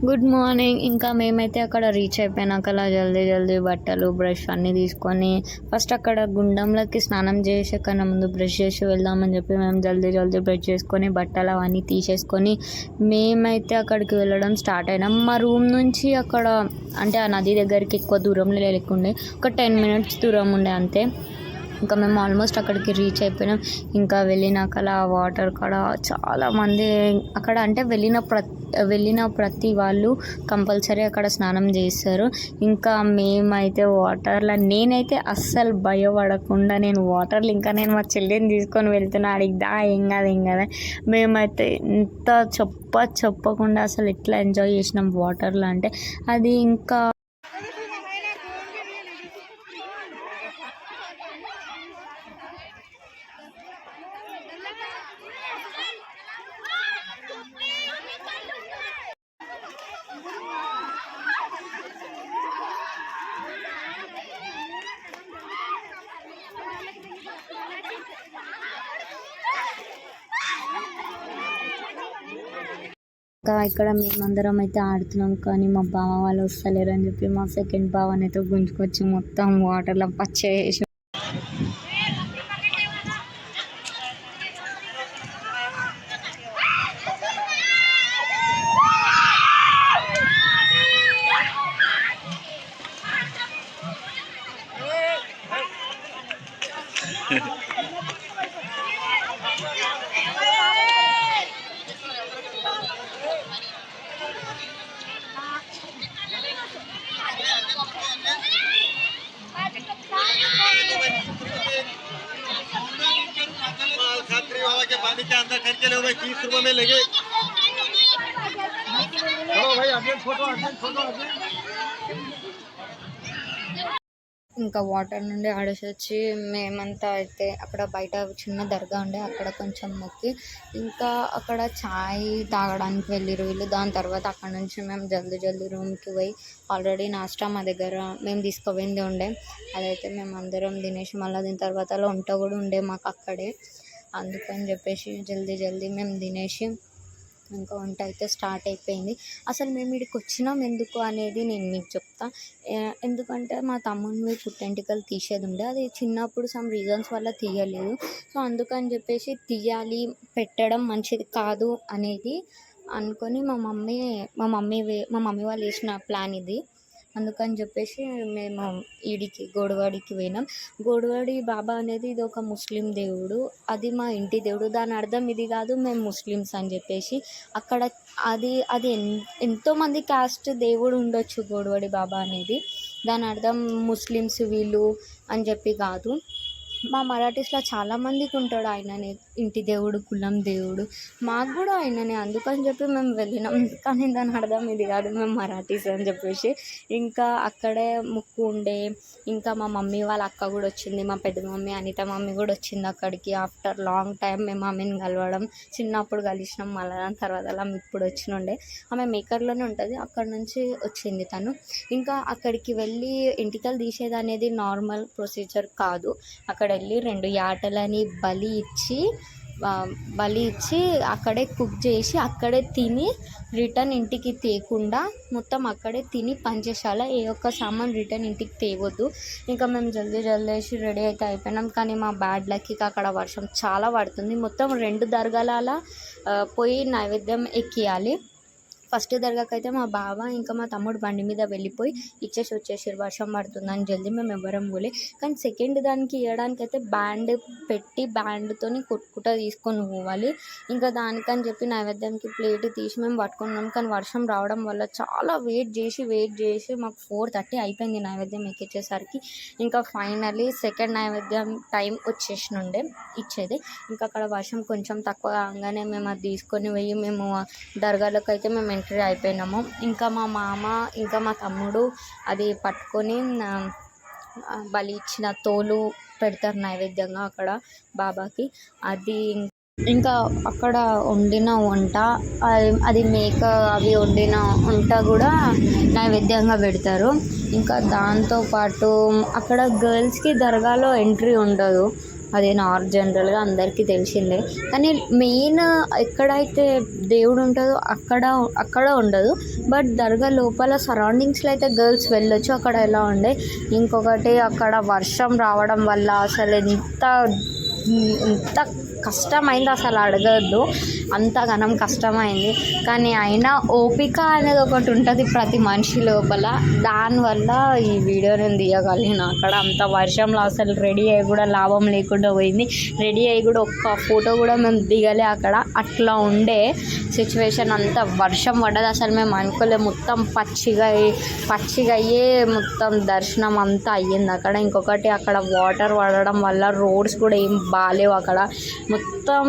Good morning. ఇంకా మేమైతే అక్కడ రీచ్ అయిపోయినాక అలా జల్దీ జల్దీ బట్టలు, బ్రష్ అన్నీ తీసుకొని ఫస్ట్ అక్కడ గుండంలోకి స్నానం చేసే కన్నా ముందు బ్రష్ చేసి వెళ్దామని చెప్పి మేము జల్దీ జల్దీ బ్రష్ చేసుకొని బట్టలు అవన్నీ తీసేసుకొని మేమైతే అక్కడికి వెళ్ళడం స్టార్ట్ అయినాం. మా రూమ్ నుంచి అక్కడ అంటే ఆ నది దగ్గరికి ఎక్కువ దూరంలో లేకుండే, ఒక 10 minutes దూరం ఉండే అంతే. ఇంకా మేము ఆల్మోస్ట్ అక్కడికి రీచ్ అయిపోయినాం. ఇంకా వెళ్ళినాక అలా వాటర్ కాడ చాలామంది అక్కడ అంటే వెళ్ళిన ప్రతి వాళ్ళు కంపల్సరీ అక్కడ స్నానం చేస్తారు. ఇంకా మేమైతే వాటర్లో నేనైతే అస్సలు భయపడకుండా నేను వాటర్లో ఇంకా నేను మా చెల్లిని తీసుకొని వెళ్తున్నా, అడిగి దా ఏం కాదు మేమైతే ఎంత చెప్పకుండా అసలు ఎట్లా ఎంజాయ్ చేసినాం వాటర్లో అంటే అది ఇంకా ఇంకా ఇక్కడ మేమందరం అయితే ఆడుతున్నాం, కానీ మా బావ వాళ్ళు వస్తలేరు అని చెప్పి మా సెకండ్ బావని అయితే గుంజుకొచ్చి మొత్తం వాటర్లో పచ్చేసి पानी के अंदर करके ले भाई 30 रुपए में लगे। चलो भाई अर्जेंट फोटो। ఇంకా వాటర్ నుండి ఆడేసి వచ్చి మేమంతా అయితే అక్కడ బయట చిన్న దర్గా ఉండే అక్కడ కొంచెం మొక్కి ఇంకా అక్కడ ఛాయ్ తాగడానికి వెళ్ళిరు వీళ్ళు. దాని తర్వాత అక్కడ నుంచి మేము జల్దీ రూమ్కి పోయి ఆల్రెడీ నాష్టా మా దగ్గర మేము తీసుకుపోయింది ఉండే, అదైతే మేము అందరం తినేసి మళ్ళీ దీని తర్వాత వంట కూడా ఉండే మాకు అక్కడే. అందుకని చెప్పేసి జల్దీ మేము తినేసి ఇంకా వంట అయితే స్టార్ట్ అయిపోయింది. అసలు మేము ఇక్కడికి వచ్చినాం ఎందుకు అనేది నేను మీకు చెప్తా. ఎందుకంటే మా తమ్ముడిని పుట్టెంటుకలు తీసేది ఉండే, అది చిన్నప్పుడు సమ్ రీజన్స్ వల్ల తీయలేదు. సో అందుకని చెప్పేసి తీయాలి, పెట్టడం మంచిది కాదు అనేది అనుకొని మా మమ్మీ వాళ్ళు వేసిన ప్లాన్ ఇది. అందుకని చెప్పేసి మేము గోడవాడికి పోయినాం. గోడవాడి బాబా అనేది ఇది ఒక ముస్లిం దేవుడు, అది మా ఇంటి దేవుడు. దాని అర్థం ఇది కాదు మేము ముస్లిమ్స్ అని చెప్పేసి. అక్కడ అది ఎంతోమంది కాస్ట్ దేవుడు ఉండొచ్చు గోడవాడి బాబా అనేది, దాని అర్థం ముస్లిమ్స్ వీళ్ళు అని చెప్పి కాదు. మా మరాఠీస్లో చాలామందికి ఉంటాడు ఆయననే ఇంటి దేవుడు, కులం దేవుడు. మాకు కూడా ఆయననే, అందుకని చెప్పి మేము వెళ్ళినాం. కానీ దాని అర్థం ఇది కాదు మేము మరాఠీస్ అని చెప్పేసి. ఇంకా అక్కడే ముక్కు ఉండే. ఇంకా మా మమ్మీ వాళ్ళ అక్క కూడా వచ్చింది, మా పెద్ద మమ్మీ అనిత మమ్మీ కూడా వచ్చింది అక్కడికి. ఆఫ్టర్ లాంగ్ టైం మేము మమ్మీని కలవడం, చిన్నప్పుడు కలిసినాం, మళ్ళీ దాని తర్వాత అలా ఇప్పుడు వచ్చినుండే. ఆమె మేకర్లోనే ఉంటుంది, అక్కడ నుంచి వచ్చింది తను. ఇంకా అక్కడికి వెళ్ళి ఎంటికలు తీసేది అనేది నార్మల్ ప్రొసీజర్ కాదు. అక్కడ వెళ్ళి 2 యాటలని బలి ఇచ్చి అక్కడే కుక్ చేసి అక్కడే తిని రిటర్న్ ఇంటికి తేకుండా మొత్తం అక్కడే తిని పనిచేసాల. ఏ ఒక్క సామాన్ రిటర్న్ ఇంటికి తేవద్దు. ఇంకా మేము జల్దీ రెడీ అయితే అయిపోయినాం. కానీ మా బ్యాడ్ లక్కి అక్కడ వర్షం చాలా పడుతుంది. మొత్తం 2 దర్గాల పోయి నైవేద్యం ఎక్కియాలి. ఫస్ట్ దర్గాకి అయితే మా బావ ఇంకా మా తమ్ముడు బండి మీద వెళ్ళిపోయి ఇచ్చేసి వచ్చేసారు, వర్షం పడుతుందని జల్దీ మేము ఎవ్వరం పోలే. కానీ సెకండ్ దానికి ఇవ్వడానికి అయితే బ్యాండ్ పెట్టి బ్యాండ్తోని కొట్టుకుంటా తీసుకొని పోవాలి. ఇంకా దానికని చెప్పి నైవేద్యానికి ప్లేట్ తీసి మేము పట్టుకున్నాం. కానీ వర్షం రావడం వల్ల చాలా వెయిట్ చేసి మాకు 4:30 అయిపోయింది నైవేద్యం ఎక్కించేసరికి. ఇంకా ఫైనల్లీ సెకండ్ నైవేద్యం టైం వచ్చేసినుండే ఇచ్చేది. ఇంకా అక్కడ వర్షం కొంచెం తక్కువ కాగానే మేము అది తీసుకొని పోయి మేము దర్గాలోకి అయితే మేము ఎంట్రీ అయిపోయినాము. ఇంకా మా మామ ఇంకా మా తమ్ముడు అది పట్టుకొని బలి ఇచ్చిన తోలు పెడతారు నైవేద్యంగా అక్కడ బాబాకి. అది ఇంకా అక్కడ వండిన వంట, అది మేక అవి వండిన వంట కూడా నైవేద్యంగా పెడతారు. ఇంకా దాంతోపాటు అక్కడ గర్ల్స్కి దర్గాలో ఎంట్రీ ఉండదు, అది జనరల్గా అందరికీ తెలిసిందే. కానీ మెయిన్ ఎక్కడైతే దేవుడు ఉంటుందో అక్కడ ఉండదు. బట్ దర్గా లోపల సరౌండింగ్స్లో అయితే గర్ల్స్ వెళ్ళొచ్చు. అక్కడ ఎలా ఉండే, ఇంకొకటి అక్కడ వర్షం రావడం వల్ల అసలు ఎంత కష్టమైంది అసలు అడగద్దు, అంతగానం కష్టమైంది. కానీ అయినా ఓపిక అనేది ఒకటి ఉంటుంది ప్రతి మనిషి లోపల. దానివల్ల ఈ వీడియో నేను తీయగలిగిన. అక్కడ అంత వర్షంలో అసలు రెడీ అయ్యి కూడా లాభం లేకుండా పోయింది. రెడీ అయ్యి కూడా ఒక్క ఫోటో కూడా మేము దిగలే అక్కడ. అట్లా ఉండే సిచ్యువేషన్. అంత వర్షం పడ్డది, అసలు మేము అనుకోలేదు. మొత్తం పచ్చిగా అయ్యే మొత్తం దర్శనం అంతా అయ్యింది అక్కడ. ఇంకొకటి అక్కడ వాటర్ పడడం వల్ల రోడ్స్ కూడా ఏం బాగాలేవు అక్కడ. మొత్తం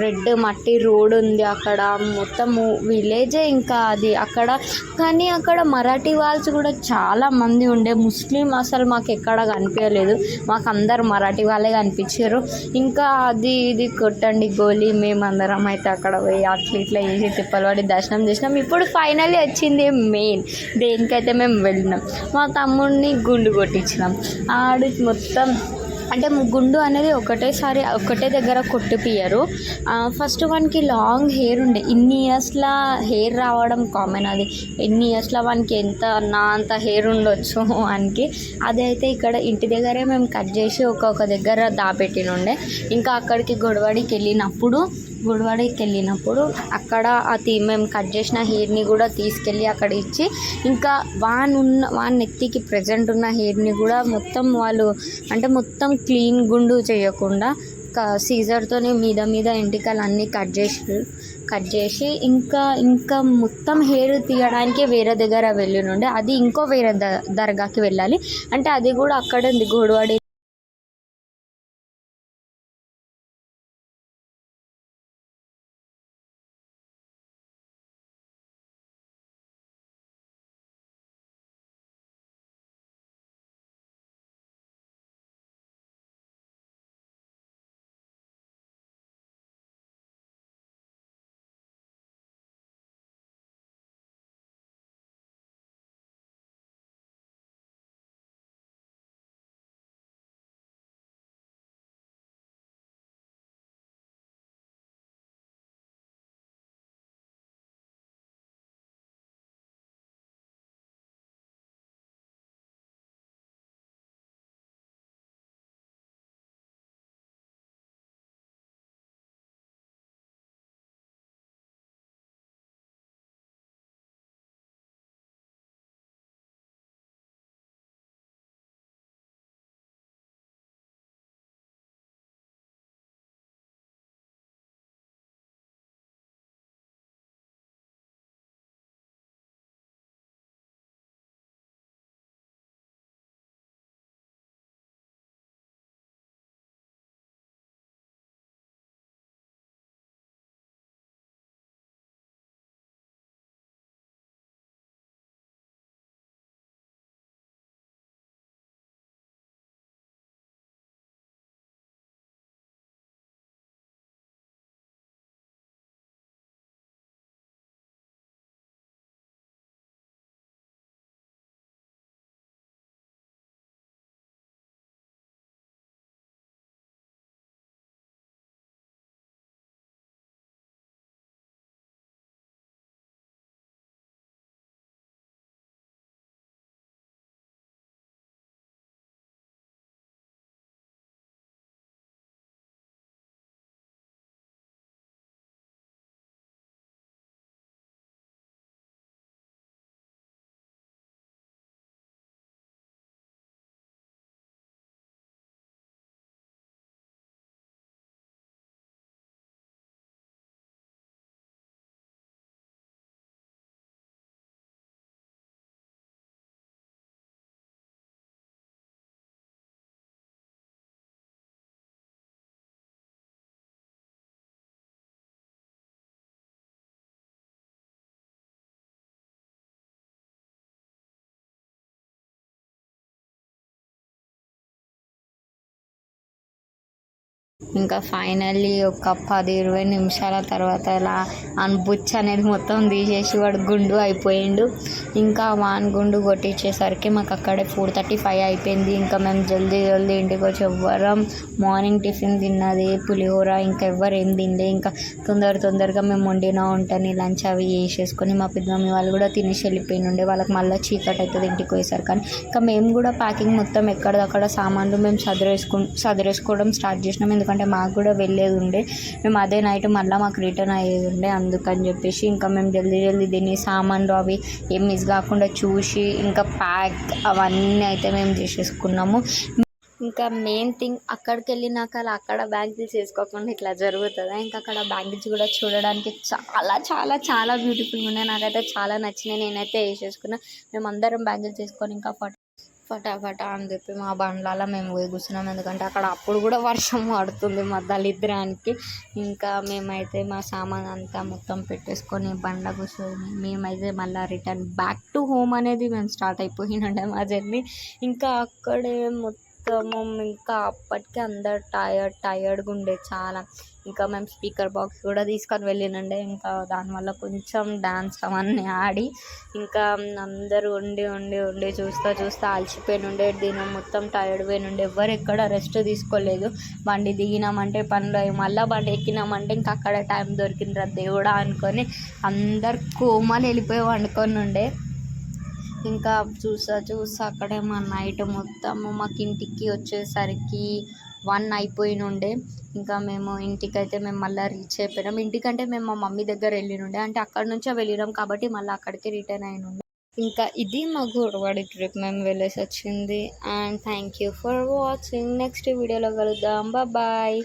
రెడ్ మట్టి రోడ్ ఉంది అక్కడ. మొత్తము విలేజే ఇంకా అది అక్కడ. కానీ అక్కడ మరాఠీ వాళ్ళస్ కూడా చాలా మంది ఉండే. ముస్లిం అసలు మాకు ఎక్కడ కనిపించలేదు. మాకు అందరు మరాఠీ వాళ్ళే కనిపించారు. ఇంకా అది ఇది కొట్టండి గోలీ, మేమందరం అయితే అక్కడ పోయి అట్లా ఇట్లా వేసి తిప్పలు పడి దర్శనం చేసినాం. ఇప్పుడు ఫైనల్లీ వచ్చింది మెయిన్, దేనికైతే మేము వెళ్ళినాం. మా తమ్ముడిని గుండు కొట్టించినాం. ఆడు మొత్తం అంటే గుండు అనేది ఒకటే దగ్గర కొట్టిపియ్యరు. ఫస్ట్ వానికి లాంగ్ హెయిర్ ఉండే. ఇన్ని ఇయర్స్లో హెయిర్ రావడం కామన్. అది ఎన్ని ఇయర్స్లో వానికి నా అంత హెయిర్ ఉండొచ్చు వానికి. అదైతే ఇక్కడ ఇంటి దగ్గరే మేము కట్ చేసి ఒక్కొక్క దగ్గర దాపెట్టినుండే. ఇంకా అక్కడికి గుడివాడకి వెళ్ళినప్పుడు అక్కడ అది మేము కట్ చేసిన హెయిర్ని కూడా తీసుకెళ్ళి అక్కడ ఇచ్చి, ఇంకా వాని నెత్తికి ప్రజెంట్ ఉన్న హెయిర్ని కూడా మొత్తం వాళ్ళు అంటే మొత్తం క్లీన్ గుండు చేయకుండా సీజర్తోనే మీద ఎంటికలు అన్నీ కట్ చేసి ఇంకా మొత్తం హెయిర్ తీయడానికి వేరే దగ్గర వెళ్ళినుండే. అది ఇంకో వేరే దర్గాకి వెళ్ళాలి. అంటే అది కూడా అక్కడ ఉంది గోడవాడి. ఇంకా ఫైనల్లీ ఒక 10-20 నిమిషాల తర్వాత ఇలా బుచ్చ అనేది మొత్తం తీసేసి వాడు గుండు అయిపోయిండు. ఇంకా వాన్ గుండు కొట్టించేసరికి మాకు అక్కడే 4:35 అయిపోయింది. ఇంకా మేము జల్దీ ఇంటికి వచ్చి ఎవ్వరం మార్నింగ్ టిఫిన్ తిన్నది పులిహోర, ఇంకా ఎవ్వరు ఏం తినలే. ఇంకా తొందరగా మేము వండినా ఉంటుంది లంచ్ అవి చేసేసుకొని మా పెద్దమమ్మీ వాళ్ళు కూడా తినేసి వెళ్ళిపోయినుండే. వాళ్ళకి మళ్ళీ చీకటి అవుతుంది ఇంటికి పోయేసరికి. కానీ ఇంకా మేము కూడా ప్యాకింగ్ మొత్తం ఎక్కడదక్కడ సామాన్లు మేము సదిరేసుకోవడం స్టార్ట్ చేసినాం. ఎందుకంటే మాకు కూడా వెళ్ళేది ఉండే, మేము అదే నైట్ మళ్ళీ మాకు రిటర్న్ అయ్యేది ఉండే. అందుకని చెప్పేసి ఇంకా మేము జల్దీ దీన్ని సామాన్లు అవి ఏం మిస్ కాకుండా చూసి ఇంకా ప్యాక్ అవన్నీ అయితే మేము చేసేసుకున్నాము. ఇంకా మెయిన్ థింగ్ అక్కడికి వెళ్ళినాక అక్కడ బ్యాంగిల్స్ వేసుకోకుండా ఇట్లా జరుగుతుందా. ఇంకా అక్కడ బ్యాంగిల్స్ కూడా చూడడానికి చాలా చాలా చాలా బ్యూటిఫుల్గా ఉన్నాయి. నాకైతే చాలా నచ్చినాయి. నేనైతే వేసేసుకున్నా. మేము అందరం బ్యాంగిల్స్ వేసుకొని ఇంకా ఫటాఫటా అని చెప్పి మా బండ్లలో మేము పోయి కూర్చున్నాం. ఎందుకంటే అక్కడ అప్పుడు కూడా వర్షం పడుతుంది మధ్యలిద్దరానికి. ఇంకా మేమైతే మా సామాన్ అంతా మొత్తం పెట్టేసుకొని బండ్ల కూర్చొని మేమైతే మళ్ళీ రిటర్న్ బ్యాక్ టు హోమ్ అనేది మేము స్టార్ట్ అయిపోయినండే మా జర్నీ. ఇంకా అక్కడే మొత్తము ఇంకా అప్పటికే అందరు టయర్డ్గా ఉండే చాలా. ఇంకా మేము స్పీకర్ బాక్స్ కూడా తీసుకొని వెళ్ళినండే. ఇంకా దానివల్ల కొంచెం డాన్స్ అవన్నీ ఆడి ఇంకా అందరూ ఉండి చూస్తా అలసిపోయినుండే. దీని మొత్తం టైర్డ్ పోయినుండే. ఎవ్వరు ఎక్కడ రెస్ట్ తీసుకోలేదు. బండి దిగినామంటే పనులు అవి, మళ్ళీ బండి ఎక్కినామంటే ఇంకా అక్కడ టైం దొరికిందిరా దేవుడా అనుకొని అందరు కోమాలు వెళ్ళిపోయి వండుకొని ఉండే. ఇంకా చూస్తా అక్కడే మా నైట్ మొత్తము మాకు ఇంటికి వచ్చేసరికి 1 అయిపోయినుండే. ఇంకా మేము ఇంటికైతే మేము మళ్ళీ రీచ్ అయిపోయినాం. ఇంటికంటే మేము మా మమ్మీ దగ్గర వెళ్ళినుండే, అంటే అక్కడ నుంచే వెళ్ళినాం కాబట్టి మళ్ళీ అక్కడికి రిటర్న్ అయినుండే. ఇంకా ఇది మా గోడవాడి ట్రిప్ మేము వెళ్ళేసి వచ్చింది. And thank you for watching. Next వీడియోలో కలుద్దాం. బాయ్.